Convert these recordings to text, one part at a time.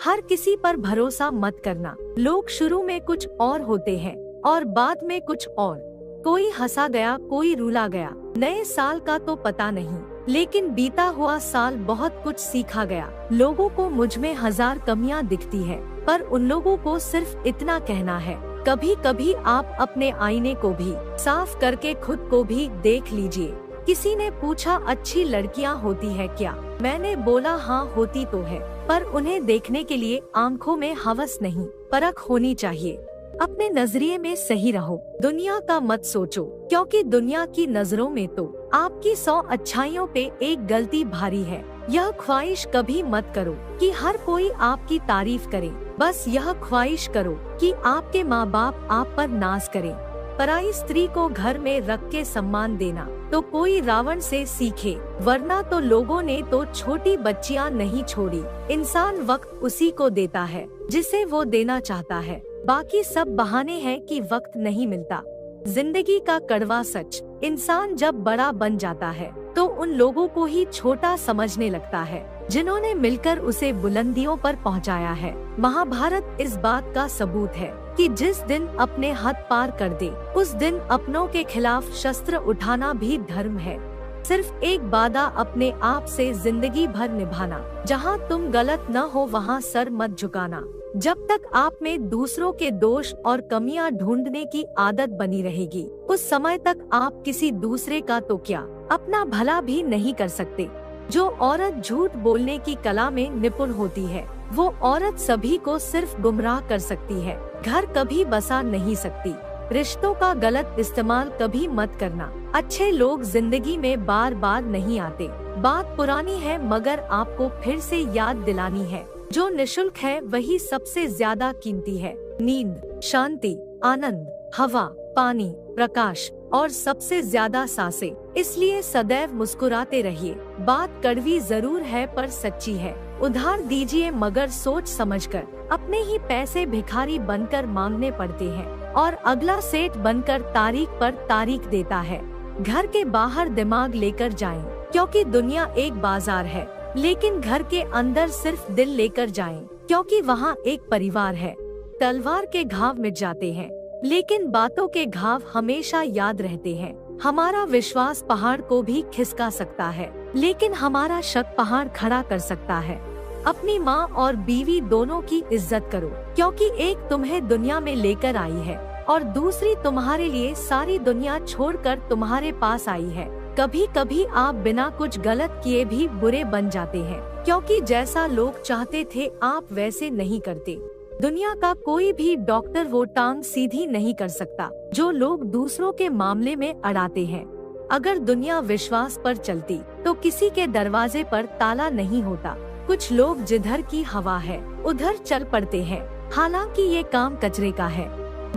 हर किसी पर भरोसा मत करना। लोग शुरू में कुछ और होते हैं और बाद में कुछ और। कोई हंसा गया, कोई रुला गया। नए साल का तो पता नहीं, लेकिन बीता हुआ साल बहुत कुछ सीखा गया। लोगों को मुझ में 1000 कमियां दिखती है, पर उन लोगों को सिर्फ इतना कहना है, कभी कभी आप अपने आईने को भी साफ करके खुद को भी देख लीजिए। किसी ने पूछा, अच्छी लड़कियां होती है क्या? मैंने बोला, हाँ होती तो है, पर उन्हें देखने के लिए आंखों में हवस नहीं, परख होनी चाहिए। अपने नजरिए में सही रहो, दुनिया का मत सोचो, क्योंकि दुनिया की नजरों में तो आपकी 100 अच्छाइयों पे एक गलती भारी है। यह ख्वाहिश कभी मत करो कि हर कोई आपकी तारीफ करे। बस यह ख्वाहिश करो कि आपके माँ बाप आप पर नाज करें। पराई स्त्री को घर में रख के सम्मान देना तो कोई रावण से सीखे, वरना तो लोगों ने तो छोटी बच्चियां नहीं छोड़ी। इंसान वक्त उसी को देता है जिसे वो देना चाहता है, बाकी सब बहाने हैं कि वक्त नहीं मिलता। जिंदगी का कड़वा सच, इंसान जब बड़ा बन जाता है तो उन लोगों को ही छोटा समझने लगता है जिन्होंने मिलकर उसे बुलंदियों पर पहुंचाया है। महाभारत इस बात का सबूत है कि जिस दिन अपने हद पार कर दे, उस दिन अपनों के खिलाफ शस्त्र उठाना भी धर्म है। सिर्फ एक वादा अपने आप से जिंदगी भर निभाना, जहाँ तुम गलत न हो वहाँ सर मत झुकाना। जब तक आप में दूसरों के दोष और कमियां ढूंढने की आदत बनी रहेगी, उस समय तक आप किसी दूसरे का तो क्या, अपना भला भी नहीं कर सकते। जो औरत झूठ बोलने की कला में निपुण होती है, वो औरत सभी को सिर्फ गुमराह कर सकती है, घर कभी बसा नहीं सकती। रिश्तों का गलत इस्तेमाल कभी मत करना। अच्छे लोग जिंदगी में बार बार नहीं आते। बात पुरानी है मगर आपको फिर से याद दिलानी है, जो निशुल्क है वही सबसे ज्यादा कीमती है। नींद, शांति, आनंद, हवा, पानी, प्रकाश और सबसे ज्यादा सांसें। इसलिए सदैव मुस्कुराते रहिए। बात कड़वी जरूर है पर सच्ची है। उधार दीजिए मगर सोच समझकर। अपने ही पैसे भिखारी बनकर मांगने पड़ते हैं और अगला सेठ बनकर तारीख पर तारीख देता है। घर के बाहर दिमाग लेकर जाएं, क्योंकि दुनिया एक बाजार है, लेकिन घर के अंदर सिर्फ दिल लेकर जाएं, क्योंकि वहाँ एक परिवार है। तलवार के घाव मिट जाते हैं, लेकिन बातों के घाव हमेशा याद रहते हैं। हमारा विश्वास पहाड़ को भी खिसका सकता है, लेकिन हमारा शक पहाड़ खड़ा कर सकता है। अपनी माँ और बीवी दोनों की इज्जत करो, क्योंकि एक तुम्हें दुनिया में लेकर आई है और दूसरी तुम्हारे लिए सारी दुनिया छोड़कर तुम्हारे पास आई है। कभी कभी आप बिना कुछ गलत किए भी बुरे बन जाते हैं, क्योंकि जैसा लोग चाहते थे आप वैसे नहीं करते। दुनिया का कोई भी डॉक्टर वो टांग सीधी नहीं कर सकता जो लोग दूसरों के मामले में अड़ाते हैं। अगर दुनिया विश्वास पर चलती तो किसी के दरवाजे पर ताला नहीं होता। कुछ लोग जिधर की हवा है उधर चल पड़ते हैं, हालांकि ये काम कचरे का है।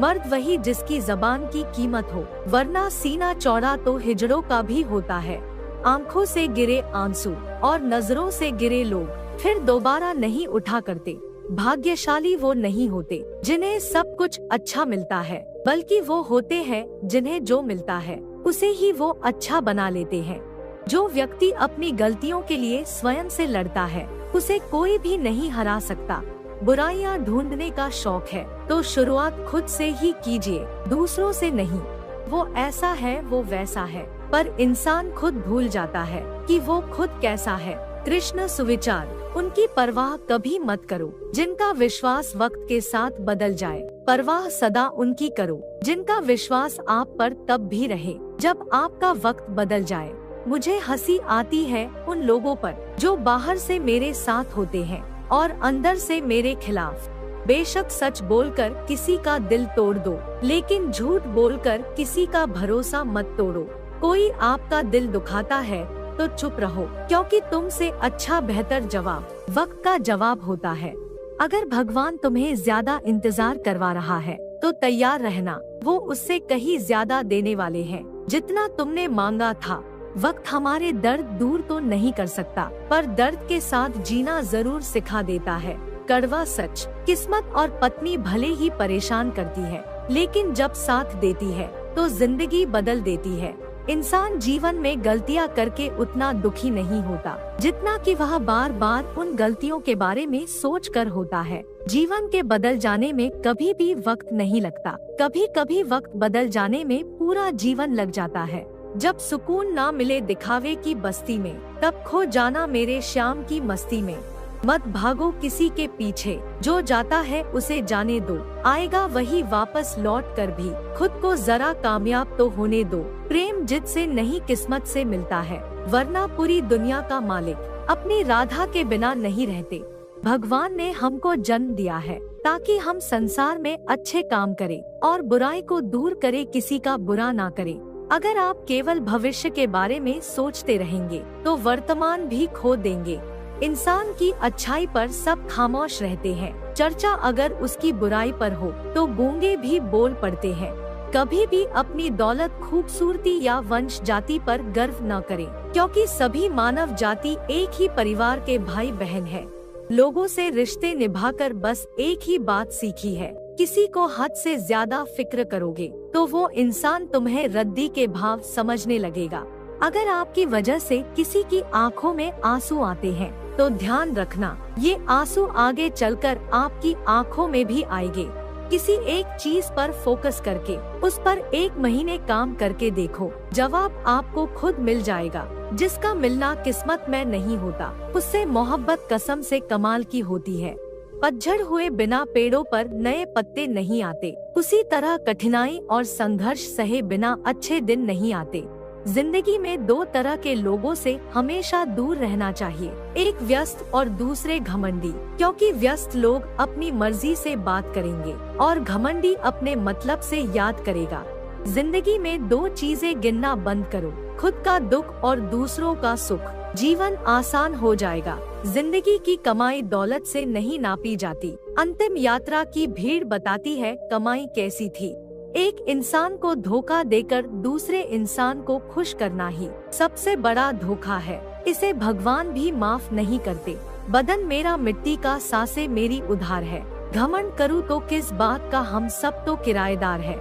मर्द वही जिसकी जबान की कीमत हो, वरना सीना चौड़ा तो हिजड़ों का भी होता है। आंखों से गिरे आंसू और नजरों से गिरे लोग फिर दोबारा नहीं उठा करते। भाग्यशाली वो नहीं होते जिन्हें सब कुछ अच्छा मिलता है, बल्कि वो होते हैं जिन्हें जो मिलता है उसे ही वो अच्छा बना लेते हैं। जो व्यक्ति अपनी गलतियों के लिए स्वयं से लड़ता है, उसे कोई भी नहीं हरा सकता। बुराइयां ढूंढने का शौक है तो शुरुआत खुद से ही कीजिए, दूसरों से नहीं। वो ऐसा है, वो वैसा है, पर इंसान खुद भूल जाता है कि वो खुद कैसा है। कृष्ण सुविचार, उनकी परवाह कभी मत करो जिनका विश्वास वक्त के साथ बदल जाए। परवाह सदा उनकी करो जिनका विश्वास आप पर तब भी रहे जब आपका वक्त बदल जाए। मुझे हंसी आती है उन लोगों पर जो बाहर से मेरे साथ होते हैं और अंदर से मेरे खिलाफ। बेशक सच बोलकर किसी का दिल तोड़ दो, लेकिन झूठ बोलकर किसी का भरोसा मत तोड़ो। कोई आपका दिल दुखाता है तो चुप रहो, क्योंकि तुमसे अच्छा बेहतर जवाब वक्त का जवाब होता है। अगर भगवान तुम्हें ज्यादा इंतजार करवा रहा है तो तैयार रहना, वो उससे कहीं ज्यादा देने वाले हैं जितना तुमने मांगा था। वक्त हमारे दर्द दूर तो नहीं कर सकता, पर दर्द के साथ जीना जरूर सिखा देता है। कड़वा सच, किस्मत और पत्नी भले ही परेशान करती है, लेकिन जब साथ देती है तो जिंदगी बदल देती है। इंसान जीवन में गलतियां करके उतना दुखी नहीं होता जितना कि वह बार बार उन गलतियों के बारे में सोच कर होता है। जीवन के बदल जाने में कभी भी वक्त नहीं लगता, कभी कभी वक्त बदल जाने में पूरा जीवन लग जाता है। जब सुकून ना मिले दिखावे की बस्ती में, तब खो जाना मेरे श्याम की मस्ती में। मत भागो किसी के पीछे, जो जाता है उसे जाने दो, आएगा वही वापस लौट कर भी, खुद को जरा कामयाब तो होने दो। प्रेम जिद से नहीं किस्मत से मिलता है, वरना पूरी दुनिया का मालिक अपनी राधा के बिना नहीं रहते। भगवान ने हमको जन्म दिया है ताकि हम संसार में अच्छे काम करें और बुराई को दूर करें, किसी का बुरा ना करें। अगर आप केवल भविष्य के बारे में सोचते रहेंगे तो वर्तमान भी खो देंगे। इंसान की अच्छाई पर सब खामोश रहते हैं, चर्चा अगर उसकी बुराई पर हो तो गूंगे भी बोल पड़ते हैं। कभी भी अपनी दौलत, खूबसूरती या वंश जाति पर गर्व न करें, क्योंकि सभी मानव जाति एक ही परिवार के भाई बहन है। लोगों से रिश्ते निभाकर बस एक ही बात सीखी है, किसी को हद से ज्यादा फिक्र करोगे तो वो इंसान तुम्हें रद्दी के भाव समझने लगेगा। अगर आपकी वजह से किसी की आंखों में आंसू आते हैं तो ध्यान रखना, ये आंसू आगे चलकर आपकी आंखों में भी आएंगे। किसी एक चीज पर फोकस करके उस पर 1 महीने काम करके देखो, जवाब आपको खुद मिल जाएगा। जिसका मिलना किस्मत में नहीं होता, उससे मोहब्बत कसम से कमाल की होती है। पतझड़ हुए बिना पेड़ों पर नए पत्ते नहीं आते, उसी तरह कठिनाई और संघर्ष सहे बिना अच्छे दिन नहीं आते। जिंदगी में 2 तरह के लोगों से हमेशा दूर रहना चाहिए, एक व्यस्त और दूसरे घमंडी, क्योंकि व्यस्त लोग अपनी मर्जी से बात करेंगे और घमंडी अपने मतलब से याद करेगा। जिंदगी में 2 चीजें गिनना बंद करो, खुद का दुख और दूसरों का सुख। जीवन आसान हो जाएगा। जिंदगी की कमाई दौलत से नहीं नापी जाती, अंतिम यात्रा की भीड़ बताती है कमाई कैसी थी। एक इंसान को धोखा देकर दूसरे इंसान को खुश करना ही सबसे बड़ा धोखा है, इसे भगवान भी माफ नहीं करते। बदन मेरा मिट्टी का, सांसें मेरी उधार है, घमंड करूँ तो किस बात का, हम सब तो किराएदार है।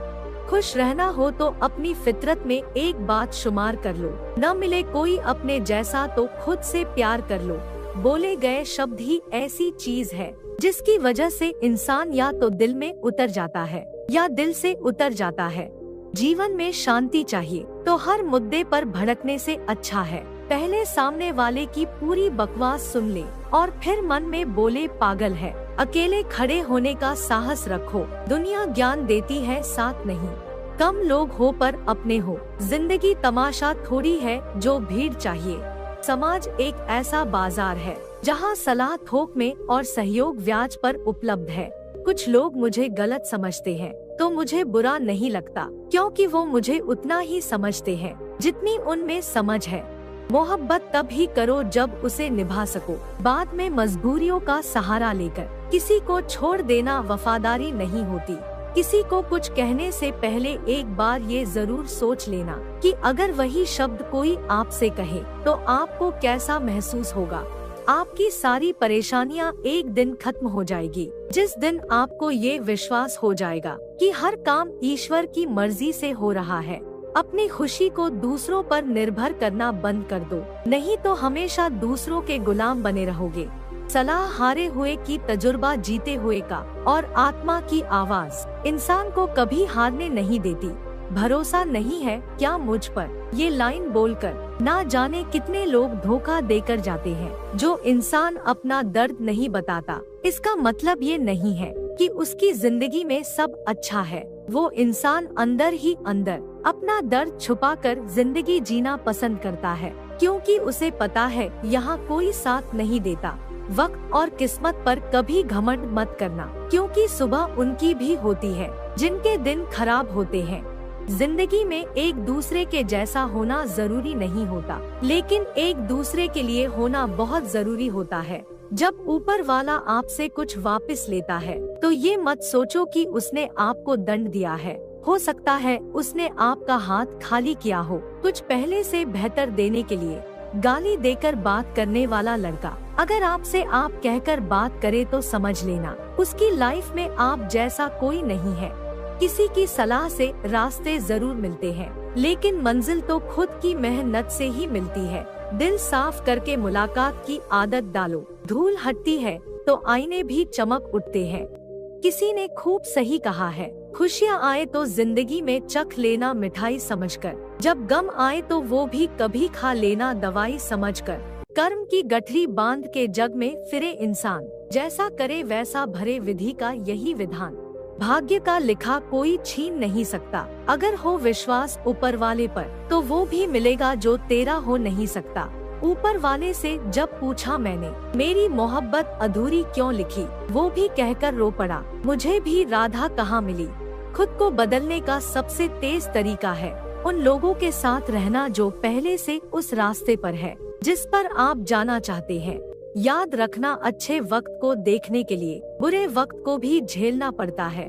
खुश रहना हो तो अपनी फितरत में एक बात शुमार कर लो, न मिले कोई अपने जैसा तो खुद से प्यार कर लो। बोले गए शब्द ही ऐसी चीज है जिसकी वजह से इंसान या तो दिल में उतर जाता है या दिल से उतर जाता है। जीवन में शांति चाहिए तो हर मुद्दे पर भड़कने से अच्छा है पहले सामने वाले की पूरी बकवास सुन ले और फिर मन में बोले पागल है। अकेले खड़े होने का साहस रखो, दुनिया ज्ञान देती है साथ नहीं। कम लोग हो पर अपने हो, जिंदगी तमाशा थोड़ी है जो भीड़ चाहिए। समाज एक ऐसा बाजार है जहाँ सलाह थोक में और सहयोग ब्याज पर उपलब्ध है। कुछ लोग मुझे गलत समझते हैं तो मुझे बुरा नहीं लगता, क्योंकि वो मुझे उतना ही समझते हैं जितनी उनमें समझ है। मोहब्बत तब ही करो जब उसे निभा सको, बाद में मजबूरियों का सहारा लेकर। किसी को छोड़ देना वफादारी नहीं होती। किसी को कुछ कहने से पहले एक बार ये जरूर सोच लेना कि अगर वही शब्द कोई आपसे कहे तो आपको कैसा महसूस होगा। आपकी सारी परेशानियां एक दिन खत्म हो जाएगी, जिस दिन आपको ये विश्वास हो जाएगा कि हर काम ईश्वर की मर्जी से हो रहा है। अपनी खुशी को दूसरों पर निर्भर करना बंद कर दो, नहीं तो हमेशा दूसरों के गुलाम बने रहोगे। सलाह हारे हुए की, तजुर्बा जीते हुए का, और आत्मा की आवाज इंसान को कभी हारने नहीं देती। भरोसा नहीं है क्या मुझ पर, ये लाइन बोलकर ना जाने कितने लोग धोखा देकर जाते हैं। जो इंसान अपना दर्द नहीं बताता, इसका मतलब ये नहीं है कि उसकी जिंदगी में सब अच्छा है। वो इंसान अंदर ही अंदर अपना दर्द छुपाकर जिंदगी जीना पसंद करता है, क्योंकि उसे पता है यहाँ कोई साथ नहीं देता। वक्त और किस्मत पर कभी घमंड मत करना, क्योंकि सुबह उनकी भी होती है जिनके दिन खराब होते हैं। जिंदगी में एक दूसरे के जैसा होना जरूरी नहीं होता, लेकिन एक दूसरे के लिए होना बहुत जरूरी होता है। जब ऊपर वाला आपसे कुछ वापस लेता है तो ये मत सोचो कि उसने आपको दंड दिया है। हो सकता है उसने आपका हाथ खाली किया हो कुछ पहले से बेहतर देने के लिए। गाली देकर बात करने वाला लड़का अगर आपसे आप कहकर बात करे तो समझ लेना उसकी लाइफ में आप जैसा कोई नहीं है। किसी की सलाह से रास्ते जरूर मिलते हैं, लेकिन मंजिल तो खुद की मेहनत से ही मिलती है। दिल साफ करके मुलाकात की आदत डालो, धूल हटती है तो आईने भी चमक उठते हैं। किसी ने खूब सही कहा है, खुशियाँ आए तो जिंदगी में चख लेना मिठाई समझकर, जब गम आए तो वो भी कभी खा लेना दवाई समझकर। कर्म की गठरी बांध के जग में फिरे इंसान, जैसा करे वैसा भरे विधि का यही विधान। भाग्य का लिखा कोई छीन नहीं सकता, अगर हो विश्वास ऊपर वाले पर तो वो भी मिलेगा जो तेरा हो नहीं सकता। ऊपर वाले से जब पूछा मैंने, मेरी मोहब्बत अधूरी क्यों लिखी, वो भी कहकर रो पड़ा, मुझे भी राधा कहाँ मिली। खुद को बदलने का सबसे तेज तरीका है उन लोगों के साथ रहना जो पहले से उस रास्ते पर है जिस पर आप जाना चाहते हैं। याद रखना, अच्छे वक्त को देखने के लिए बुरे वक्त को भी झेलना पड़ता है।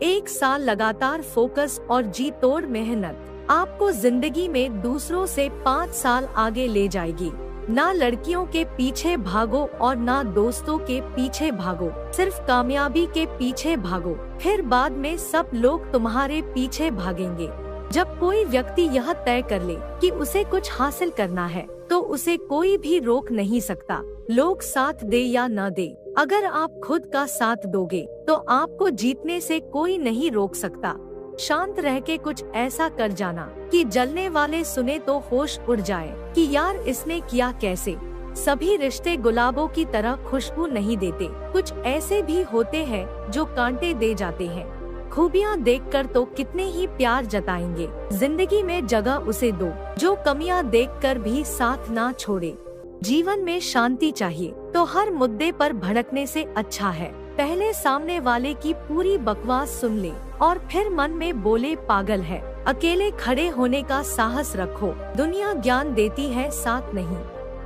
1 साल लगातार फोकस और जी तोड़ मेहनत आपको जिंदगी में दूसरों से 5 साल आगे ले जाएगी। ना लड़कियों के पीछे भागो और ना दोस्तों के पीछे भागो, सिर्फ कामयाबी के पीछे भागो, फिर बाद में सब लोग तुम्हारे पीछे भागेंगे। जब कोई व्यक्ति यह तय कर ले कि उसे कुछ हासिल करना है तो उसे कोई भी रोक नहीं सकता, लोग साथ दे या न दे। अगर आप खुद का साथ दोगे तो आपको जीतने से कोई नहीं रोक सकता। शांत रह के कुछ ऐसा कर जाना कि जलने वाले सुने तो होश उड़ जाए कि यार इसने किया कैसे। सभी रिश्ते गुलाबों की तरह खुशबू नहीं देते, कुछ ऐसे भी होते हैं जो कांटे दे जाते हैं। खूबियाँ देखकर तो कितने ही प्यार जताएंगे, जिंदगी में जगह उसे दो जो कमियां देखकर भी साथ ना छोड़े। जीवन में शांति चाहिए तो हर मुद्दे पर भड़कने से अच्छा है पहले सामने वाले की पूरी बकवास सुन ले और फिर मन में बोले पागल है। अकेले खड़े होने का साहस रखो, दुनिया ज्ञान देती है साथ नहीं।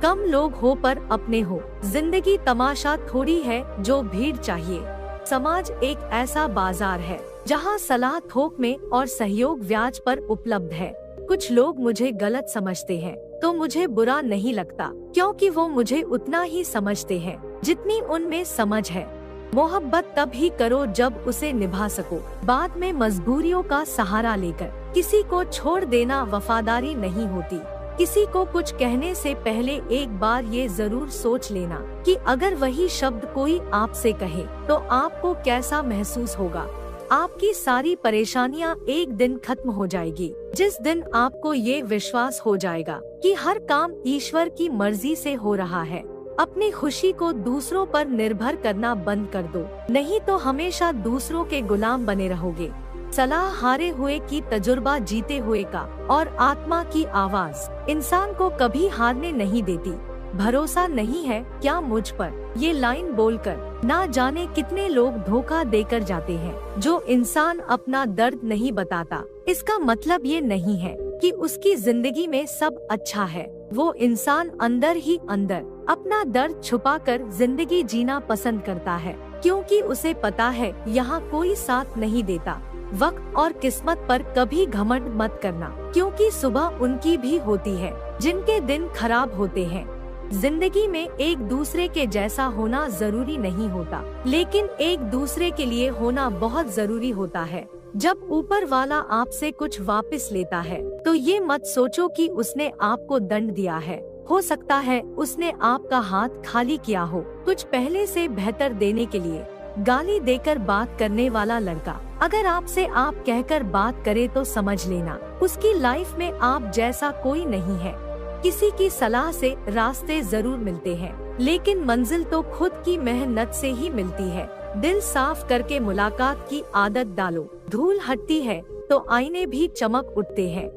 कम लोग हो पर अपने हो, जिंदगी तमाशा थोड़ी है जो भीड़ चाहिए। समाज एक ऐसा बाजार है जहाँ सलाह थोक में और सहयोग ब्याज पर उपलब्ध है। कुछ लोग मुझे गलत समझते हैं तो मुझे बुरा नहीं लगता, क्योंकि वो मुझे उतना ही समझते हैं जितनी उनमें समझ है। मोहब्बत तब ही करो जब उसे निभा सको, बाद में मजबूरियों का सहारा लेकर। किसी को छोड़ देना वफादारी नहीं होती। किसी को कुछ कहने से पहले एक बार ये जरूर सोच लेना कि अगर वही शब्द कोई आपसे कहे तो आपको कैसा महसूस होगा। आपकी सारी परेशानियां एक दिन खत्म हो जाएगी, जिस दिन आपको ये विश्वास हो जाएगा कि हर काम ईश्वर की मर्जी से हो रहा है। अपनी खुशी को दूसरों पर निर्भर करना बंद कर दो, नहीं तो हमेशा दूसरों के गुलाम बने रहोगे। सलाह हारे हुए की, तजुर्बा जीते हुए का, और आत्मा की आवाज इंसान को कभी हारने नहीं देती। भरोसा नहीं है क्या मुझ पर, ये लाइन बोलकर ना जाने कितने लोग धोखा देकर जाते हैं। जो इंसान अपना दर्द नहीं बताता, इसका मतलब ये नहीं है कि उसकी जिंदगी में सब अच्छा है। वो इंसान अंदर ही अंदर अपना दर्द छुपाकर जिंदगी जीना पसंद करता है, क्योंकि उसे पता है यहाँ कोई साथ नहीं देता। वक्त और किस्मत पर कभी घमंड मत करना, क्योंकि सुबह उनकी भी होती है जिनके दिन खराब होते हैं। जिंदगी में एक दूसरे के जैसा होना जरूरी नहीं होता, लेकिन एक दूसरे के लिए होना बहुत जरूरी होता है। जब ऊपर वाला आपसे कुछ वापस लेता है तो ये मत सोचो कि उसने आपको दंड दिया है। हो सकता है उसने आपका हाथ खाली किया हो कुछ पहले से बेहतर देने के लिए। गाली देकर बात करने वाला लड़का अगर आपसे आप कहकर बात करे तो समझ लेना उसकी लाइफ में आप जैसा कोई नहीं है। किसी की सलाह से रास्ते जरूर मिलते हैं, लेकिन मंजिल तो खुद की मेहनत से ही मिलती है। दिल साफ करके मुलाकात की आदत डालो, धूल हटती है तो आईने भी चमक उठते हैं।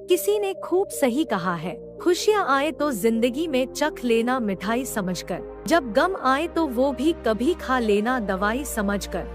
किसी ने खूब सही कहा है, खुशियाँ आए तो जिंदगी में चख लेना मिठाई समझकर, जब गम आए तो वो भी कभी खा लेना दवाई समझकर।